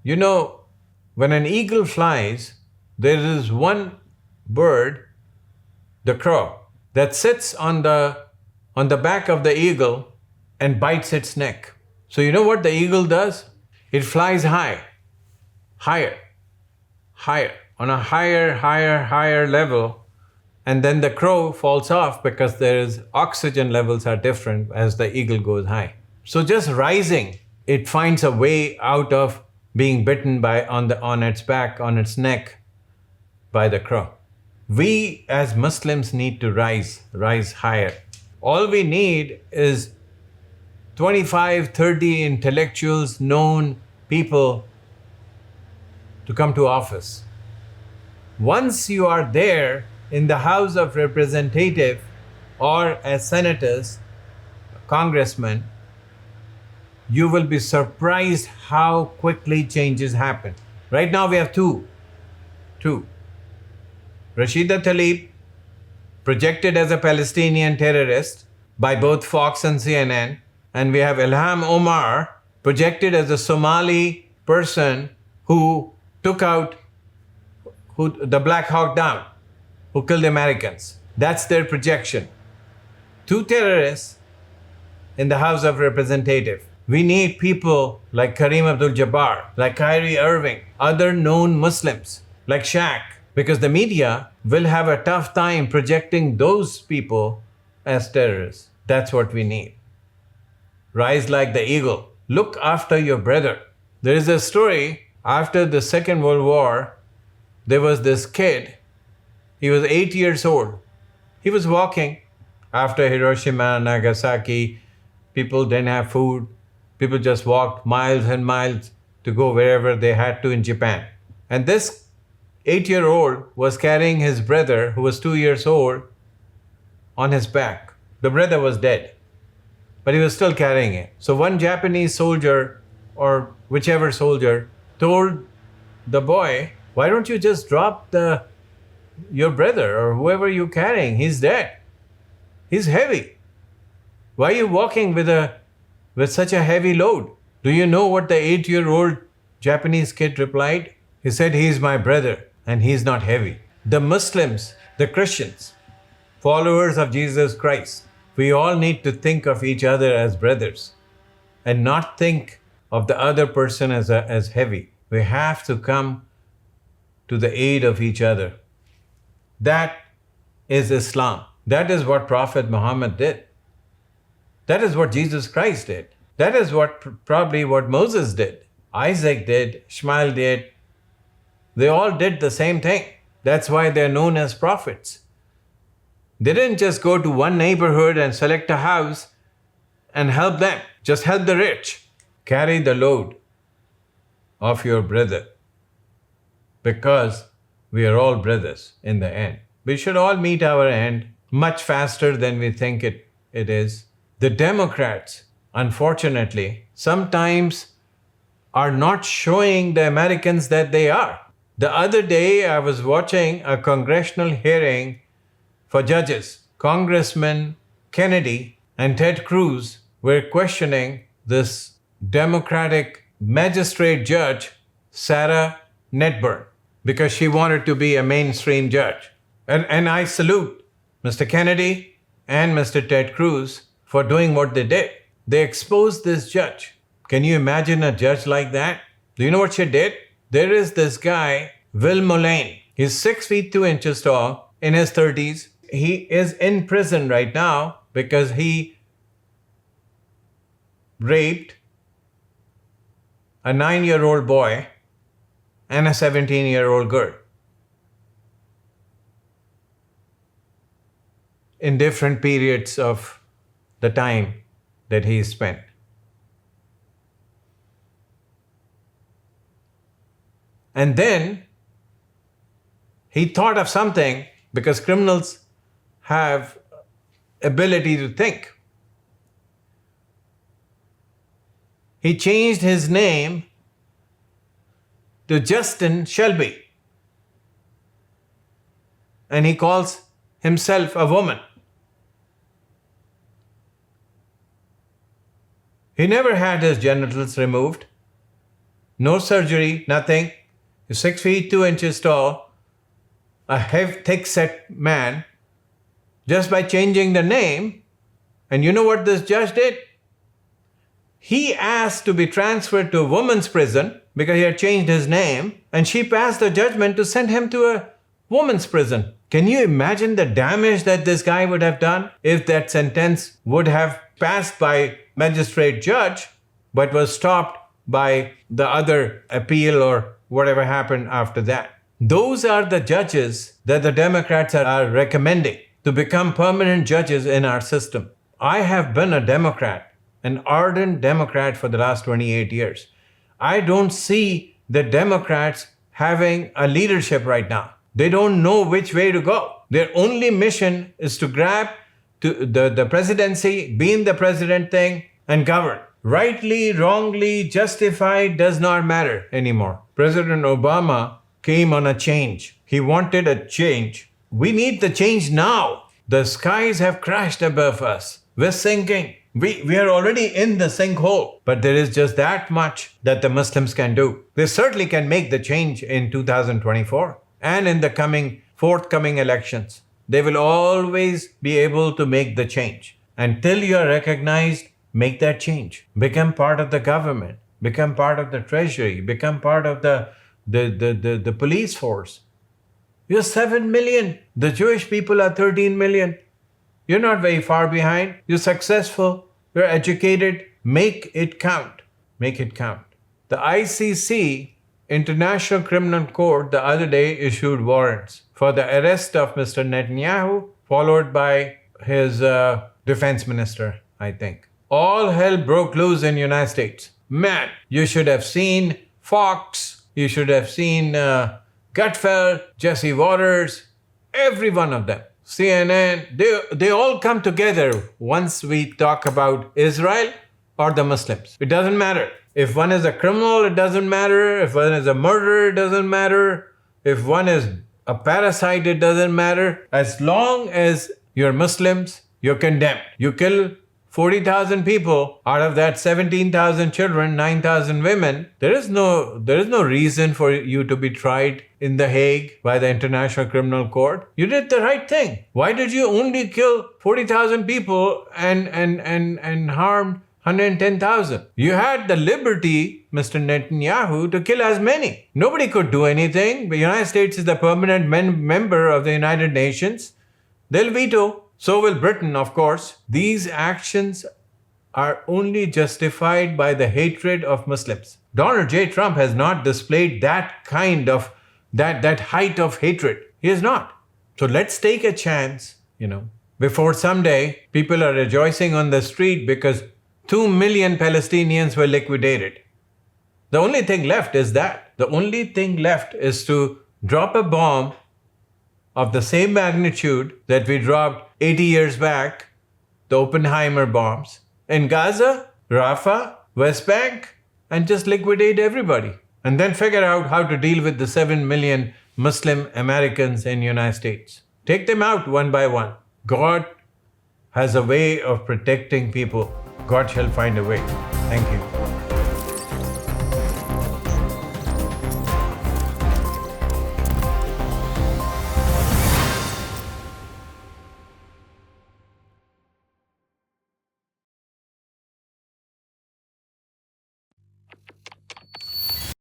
You know, when an eagle flies, there is one bird, the crow, that sits on the back of the eagle and bites its neck. So you know what the eagle does? It flies high, higher, higher, on a higher level, and then the crow falls off because there's oxygen levels are different as the eagle goes high. So just rising, it finds a way out of being bitten by on its back, on its neck by the crow. We as Muslims need to rise higher. All we need is 25, 30 intellectuals, known people to come to office. Once you are there in the House of Representatives or as senators, congressmen, you will be surprised how quickly changes happen. Right now we have two. Rashida Tlaib, projected as a Palestinian terrorist by both Fox and CNN, and we have Ilham Omar, projected as a Somali person who took out the Black Hawk Down, who killed Americans. That's their projection. Two terrorists in the House of Representatives. We need people like Kareem Abdul-Jabbar, like Kyrie Irving, other known Muslims, like Shaq, because the media will have a tough time projecting those people as terrorists. That's what we need. Rise like the eagle. Look after your brother. There is a story after the Second World War. There was this kid. He was 8 years old. He was walking after Hiroshima and Nagasaki. People didn't have food. People just walked miles and miles to go wherever they had to in Japan. And this 8-year-old was carrying his brother, who was 2 years old, on his back. The brother was dead, but he was still carrying it. So one Japanese soldier, or whichever soldier, told the boy, why don't you just drop your brother or whoever you're carrying? He's dead. He's heavy. Why are you walking with such a heavy load? Do you know what the 8-year-old Japanese kid replied? He said, he's my brother and he's not heavy. The Muslims, the Christians, followers of Jesus Christ, we all need to think of each other as brothers and not think of the other person as heavy. We have to come to the aid of each other. That is Islam. That is what Prophet Mohammed did. That is what Jesus Christ did. That is probably what Moses did. Isaac did. Ishmael did. They all did the same thing. That's why they're known as prophets. They didn't just go to one neighborhood and select a house and help them. Just help the rich. Carry the load of your brother. Because we are all brothers in the end. We should all meet our end much faster than we think it is. The Democrats, unfortunately, sometimes are not showing the Americans that they are. The other day, I was watching a congressional hearing for judges. Congressman Kennedy and Ted Cruz were questioning this Democratic magistrate judge, Sarah Netburn, because she wanted to be a mainstream judge. And I salute Mr. Kennedy and Mr. Ted Cruz for doing what they did. They exposed this judge. Can you imagine a judge like that? Do you know what she did? There is this guy, Will Mullane. He's 6 feet 2 inches tall, in his 30s. He is in prison right now because he raped a 9-year-old boy and a 17-year-old girl in different periods of the time that he spent. And then he thought of something, because criminals have ability to think. He changed his name to Justin Shelby. And he calls himself a woman. He never had his genitals removed. no surgery, nothing. He's 6 feet 2 inches tall, a thick-set man, just by changing the name. And you know what this judge did? He asked to be transferred to a woman's prison because he had changed his name, and she passed the judgment to send him to a woman's prison. Can you imagine the damage that this guy would have done if that sentence would have passed by magistrate judge, but was stopped by the other appeal or whatever happened after that? Those are the judges that the Democrats are recommending to become permanent judges in our system. I have been a Democrat, an ardent Democrat for the last 28 years. I don't see the Democrats having a leadership right now. They don't know which way to go. Their only mission is to grab to the presidency, be in the president thing, and govern. Rightly, wrongly, justified does not matter anymore. President Obama came on a change. He wanted a change. We need the change now. The skies have crashed above us. We're sinking. We are already in the sinkhole. But there is just that much that the Muslims can do. They certainly can make the change in 2024 and in the forthcoming elections. They will always be able to make the change. Until you are recognized, make that change. Become part of the government. Become part of the treasury. Become part of the police force. You're 7 million. The Jewish people are 13 million. You're not very far behind. You're successful. You're educated. Make it count. Make it count. The ICC, International Criminal Court, the other day issued warrants for the arrest of Mr. Netanyahu, followed by his defense minister, I think. All hell broke loose in the United States. Man, you should have seen Fox. You should have seen Gutfeld, Jesse Waters, every one of them. CNN, they all come together once we talk about Israel or the Muslims. It doesn't matter. If one is a criminal, it doesn't matter. If one is a murderer, it doesn't matter. If one is a parasite, it doesn't matter. As long as you're Muslims, you're condemned. You kill 40,000 people, out of that 17,000 children, 9,000 women. There is no reason for you to be tried in The Hague by the International Criminal Court. You did the right thing. Why did you only kill 40,000 people and harm 110,000? You had the liberty, Mr. Netanyahu, to kill as many. Nobody could do anything. The United States is the permanent member of the United Nations. They'll veto. So will Britain, of course. These actions are only justified by the hatred of Muslims. Donald J. Trump has not displayed that kind of, that height of hatred. He has not. So let's take a chance, before someday people are rejoicing on the street because 2 million Palestinians were liquidated. The only thing left is that. The only thing left is to drop a bomb of the same magnitude that we dropped 80 years back, the Oppenheimer bombs, in Gaza, Rafah, West Bank, and just liquidate everybody. And then figure out how to deal with the 7 million Muslim Americans in the United States. Take them out one by one. God has a way of protecting people. God shall find a way. Thank you.